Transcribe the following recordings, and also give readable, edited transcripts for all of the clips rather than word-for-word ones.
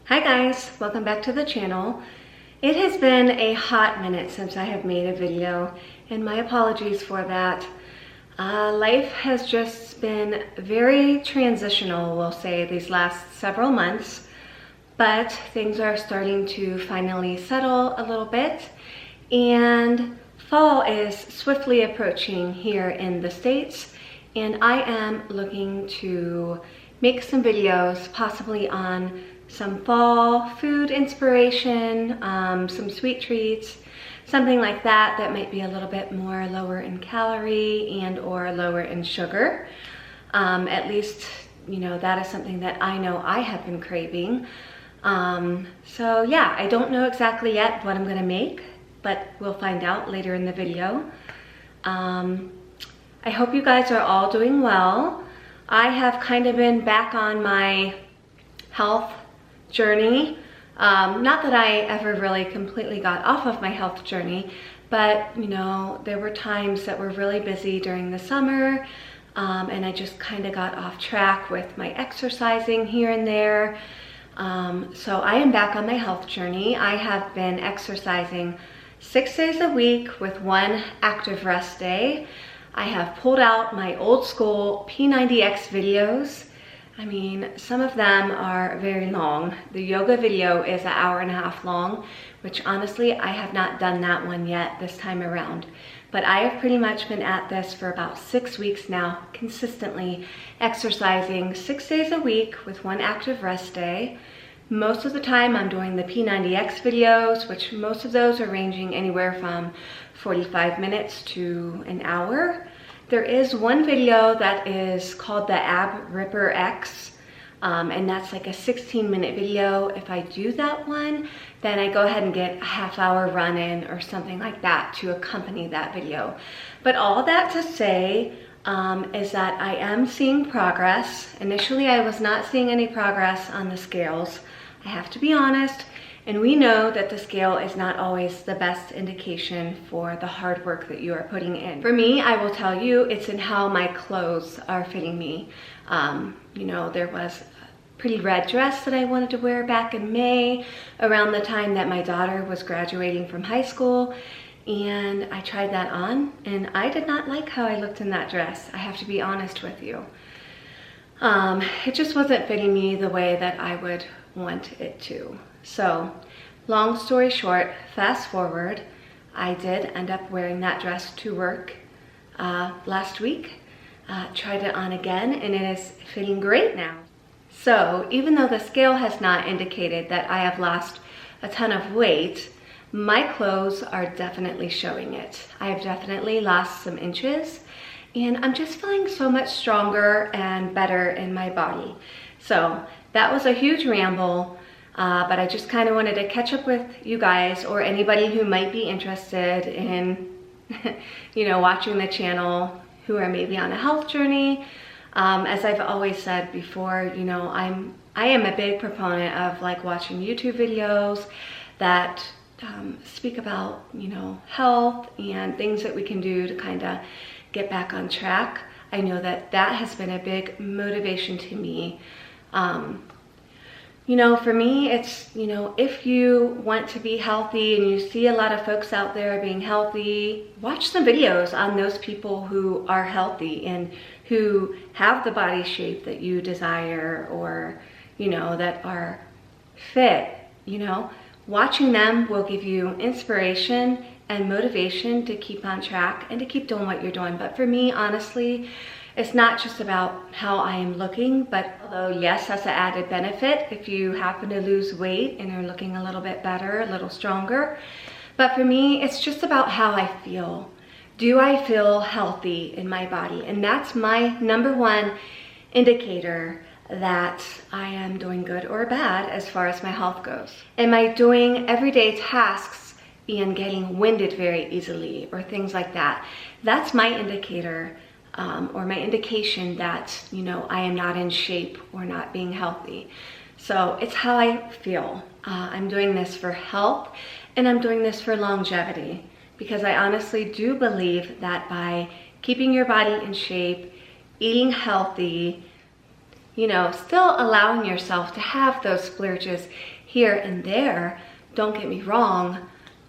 Hi guys, welcome back to the channel. It has been a hot minute since I have made a video, and my apologies for that. Life has just been very transitional, we'll say, these last several months, but things are starting to finally settle a little bit, and fall is swiftly approaching here in the States, and I am looking to make some videos, possibly on some fall food inspiration, some sweet treats, something like that that might be a little bit more lower in calorie and or lower in sugar. At least, you know, that is something that I know I have been craving. So yeah, I don't know exactly yet what I'm gonna make, but we'll find out later in the video. I hope you guys are all doing well. I have kind of been back on my health journey. Not that I ever really completely got off of my health journey, but you know, there were times that were really busy during the summer, and I just kind of got off track with my exercising here and there. So I am back on my health journey. I have been exercising 6 days a week with one active rest day. I have pulled out my old school P90X videos. I mean, some of them are very long. The yoga video is 1.5 hours long, which honestly, I have not done that one yet this time around. But I have pretty much been at this for about 6 weeks now, consistently exercising 6 days a week with one active rest day. Most of the time I'm doing the P90X videos, which most of those are ranging anywhere from 45 minutes to an hour. There is one video that is called the Ab Ripper X, and that's like a 16-minute video. If I do that one, then I go ahead and get a half-hour run-in or something like that to accompany that video. But all that to say is that I am seeing progress. Initially, I was not seeing any progress on the scales, I have to be honest. And we know that the scale is not always the best indication for the hard work that you are putting in. For me, I will tell you, it's in how my clothes are fitting me. You know, there was a pretty red dress that I wanted to wear back in May, around the time that my daughter was graduating from high school. And I tried that on, and I did not like how I looked in that dress. I have to be honest with you. It just wasn't fitting me the way that I would want it to. So, long story short, fast forward, I did end up wearing that dress to work last week. Tried it on again, and it is fitting great now. So, even though the scale has not indicated that I have lost a ton of weight, my clothes are definitely showing it. I have definitely lost some inches, and I'm just feeling so much stronger and better in my body. So, that was a huge ramble. But I just kind of wanted to catch up with you guys, or anybody who might be interested in, you know, watching the channel, who are maybe on a health journey. As I've always said before, you know, I am a big proponent of like watching YouTube videos that speak about, you know, health and things that we can do to kind of get back on track. I know that that has been a big motivation to me. You know, for me, it's, you know, if you want to be healthy and you see a lot of folks out there being healthy, watch some videos on those people who are healthy and who have the body shape that you desire, or, you know, that are fit. You know, watching them will give you inspiration and motivation to keep on track and to keep doing what you're doing. But for me, honestly, it's not just about how I am looking, but although yes, that's an added benefit if you happen to lose weight and are looking a little bit better, a little stronger. But for me, it's just about how I feel. Do I feel healthy in my body? And that's my number one indicator that I am doing good or bad as far as my health goes. Am I doing everyday tasks and getting winded very easily or things like that? That's my indicator. Or my indication that, you know, I am not in shape or not being healthy. So it's how I feel. I'm doing this for health, and I'm doing this for longevity, because I honestly do believe that by keeping your body in shape, eating healthy, you know, still allowing yourself to have those splurges here and there, don't get me wrong,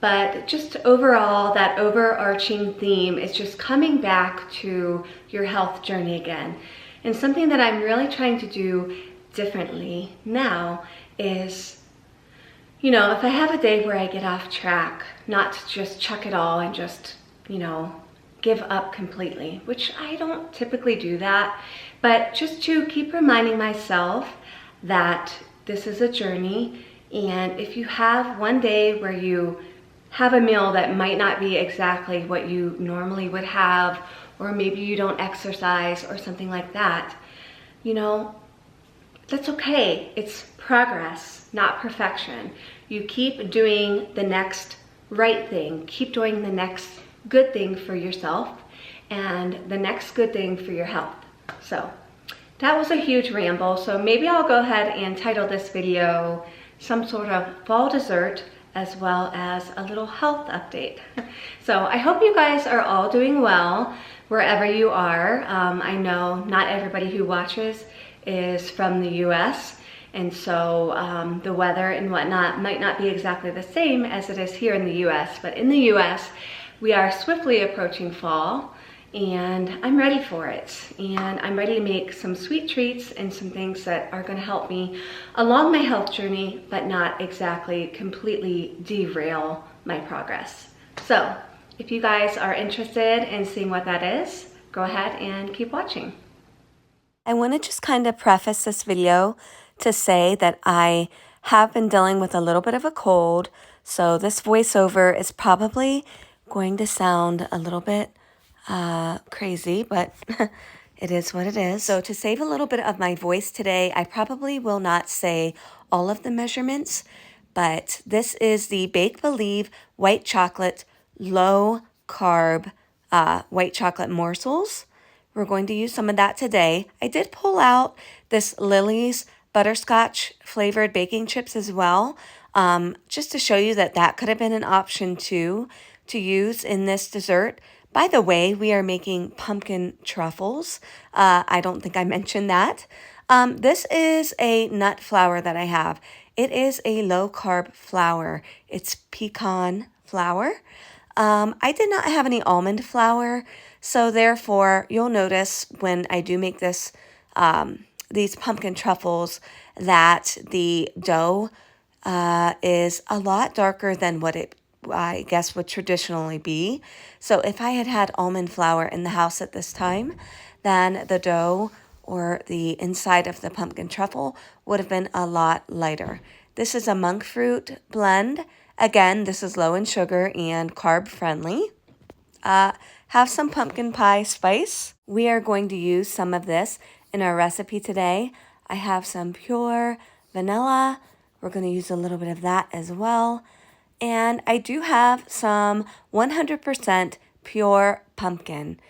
but just overall, that overarching theme is just coming back to your health journey again. And something that I'm really trying to do differently now is, you know, if I have a day where I get off track, not to just chuck it all and just, you know, give up completely, which I don't typically do that, but just to keep reminding myself that this is a journey. And if you have one day where you have a meal that might not be exactly what you normally would have, or maybe you don't exercise or something like that, you know, that's okay. It's progress, not perfection. You keep doing the next right thing, keep doing the next good thing for yourself and the next good thing for your health. So that was a huge ramble. So maybe I'll go ahead and title this video some sort of fall dessert as well as a little health update. So I hope you guys are all doing well wherever you are. I know not everybody who watches is from the US, and so the weather and whatnot might not be exactly the same as it is here in the US, but in the US, we are swiftly approaching fall, and I'm ready for it. And I'm ready to make some sweet treats and some things that are gonna help me along my health journey, but not exactly completely derail my progress. So if you guys are interested in seeing what that is, go ahead and keep watching. I wanna just kind of preface this video to say that I have been dealing with a little bit of a cold, so this voiceover is probably going to sound a little bit crazy, but it is what it is. So to save a little bit of my voice today, I probably will not say all of the measurements, but this is the Bake Believe white chocolate, low carb white chocolate morsels. We're going to use some of that today. I did pull out this Lily's butterscotch flavored baking chips as well, just to show you that that could have been an option too to use in this dessert. By the way, we are making pumpkin truffles. I don't think I mentioned that. This is a nut flour that I have. It is a low carb flour. It's pecan flour. I did not have any almond flour, so therefore you'll notice when I do make this, these pumpkin truffles, that the dough is a lot darker than what it, I guess, would traditionally be. So if I had had almond flour in the house at this time, then the dough or the inside of the pumpkin truffle would have been a lot lighter. This is a monk fruit blend. Again, this is low in sugar and carb friendly. Have some pumpkin pie spice. We are going to use some of this in our recipe today. I have some pure vanilla. We're going to use a little bit of that as well. And I do have some 100% pure pumpkin.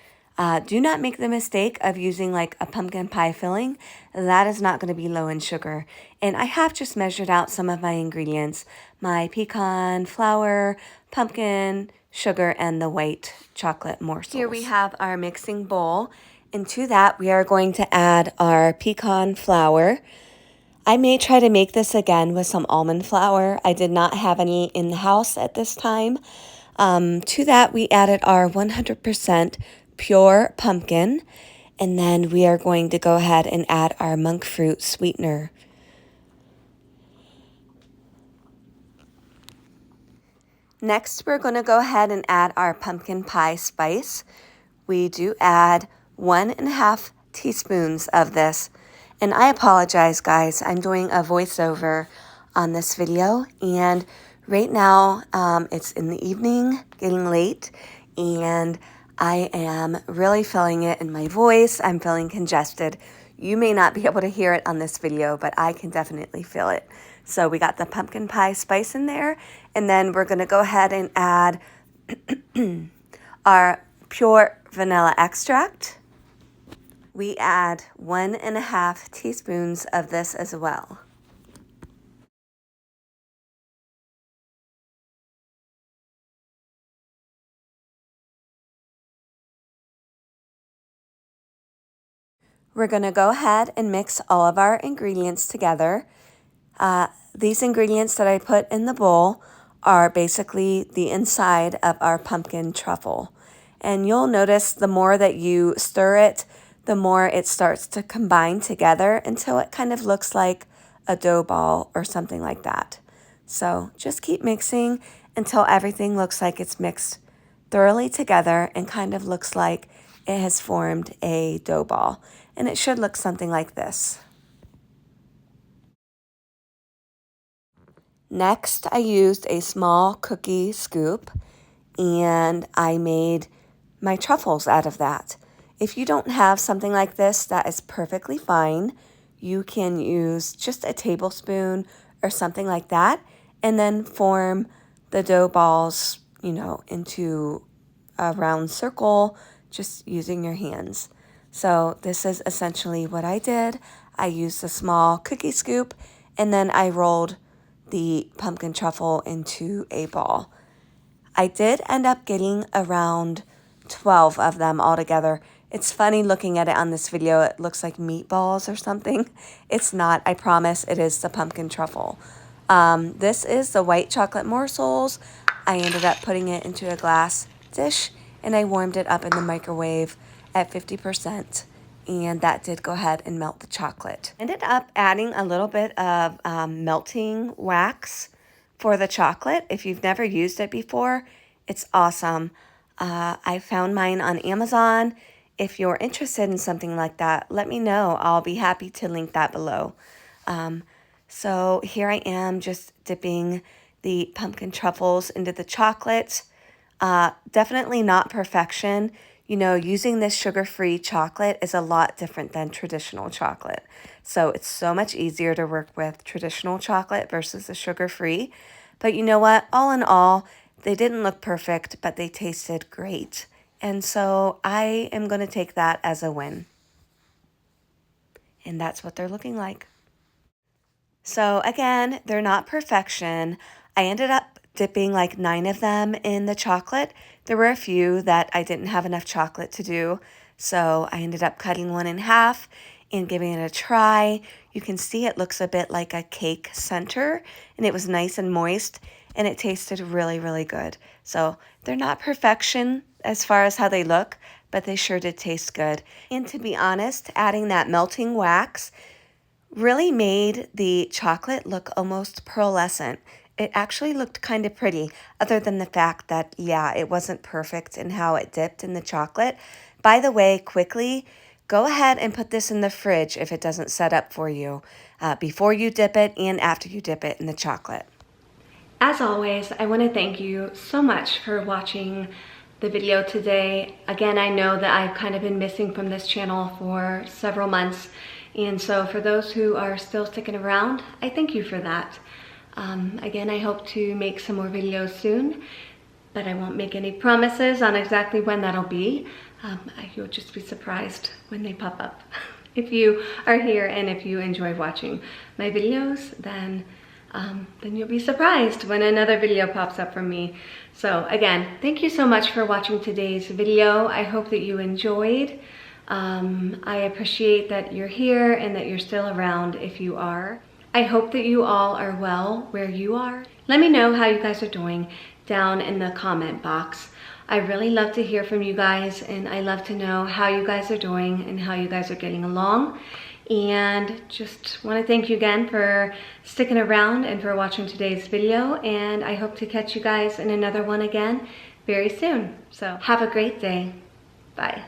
Do not make the mistake of using like a pumpkin pie filling. That is not going to be low in sugar. And I have just measured out some of my ingredients. My pecan flour, pumpkin, sugar, and the white chocolate morsels. Here we have our mixing bowl. And to that, we are going to add our pecan flour. I may try to make this again with some almond flour. I did not have any in the house at this time. To that, we added our 100% pure pumpkin, and then we are going to go ahead and add our monk fruit sweetener. Next, we're going to go ahead and add our pumpkin pie spice. We do add 1.5 teaspoons of this. And I apologize, guys. I'm doing a voiceover on this video, and right now it's in the evening, getting late, and I am really feeling it in my voice. I'm feeling congested. You may not be able to hear it on this video, but I can definitely feel it. So we got the pumpkin pie spice in there, and then we're going to go ahead and add our pure vanilla extract. We add 1.5 teaspoons of this as well. We're going to go ahead and mix all of our ingredients together. These ingredients that I put in the bowl are basically the inside of our pumpkin truffle. And you'll notice the more that you stir it, the more it starts to combine together until it kind of looks like a dough ball or something like that. So just keep mixing until everything looks like it's mixed thoroughly together and kind of looks like it has formed a dough ball. And it should look something like this. Next, I used a small cookie scoop and I made my truffles out of that. If you don't have something like this, that is perfectly fine. You can use just a tablespoon or something like that and then form the dough balls, into a round circle just using your hands. So this is essentially what I did. I used a small cookie scoop and then I rolled the pumpkin truffle into a ball. I did end up getting around 12 of them all together. It's funny looking at it on this video. It looks like meatballs or something. It's not. I promise it is the pumpkin truffle. This is the white chocolate morsels. I ended up putting it into a glass dish and I warmed it up in the microwave at 50%. And that did go ahead and melt the chocolate. Ended up adding a little bit of melting wax for the chocolate. If you've never used it before, it's awesome. I found mine on Amazon. If you're interested in something like that, let me know. I'll be happy to link that below. So here I am just dipping the pumpkin truffles into the chocolate. Definitely not perfection. Using this sugar-free chocolate is a lot different than traditional chocolate. So it's so much easier to work with traditional chocolate versus the sugar-free. But you know what? All in all, they didn't look perfect, but they tasted great. And so I am going to take that as a win. And that's what they're looking like. So again, they're not perfection. I ended up dipping like 9 of them in the chocolate. There were a few that I didn't have enough chocolate to do, so I ended up cutting one in half and giving it a try. You can see it looks a bit like a cake center, and it was nice and moist, and it tasted really, really good. So they're not perfection as far as how they look, but they sure did taste good. And to be honest, adding that melting wax really made the chocolate look almost pearlescent. It actually looked kind of pretty, other than the fact that, yeah, it wasn't perfect in how it dipped in the chocolate. By the way, quickly, go ahead and put this in the fridge if it doesn't set up for you, before you dip it and after you dip it in the chocolate. As always, I want to thank you so much for watching the video today. Again, I know that I've kind of been missing from this channel for several months, and so for those who are still sticking around, I thank you for that. Again, I hope to make some more videos soon, but I won't make any promises on exactly when that'll be. You'll just be surprised when they pop up. If you are here and if you enjoy watching my videos, then you'll be surprised when another video pops up from me. So again, thank you so much for watching today's video. I hope that you enjoyed. I appreciate that you're here and that you're still around if you are. I hope that you all are well where you are. Let me know how you guys are doing down in the comment box. I really love to hear from you guys, and I love to know how you guys are doing and how you guys are getting along. And just want to thank you again for sticking around and for watching today's video, and I hope to catch you guys in another one again very soon. So have a great day. Bye.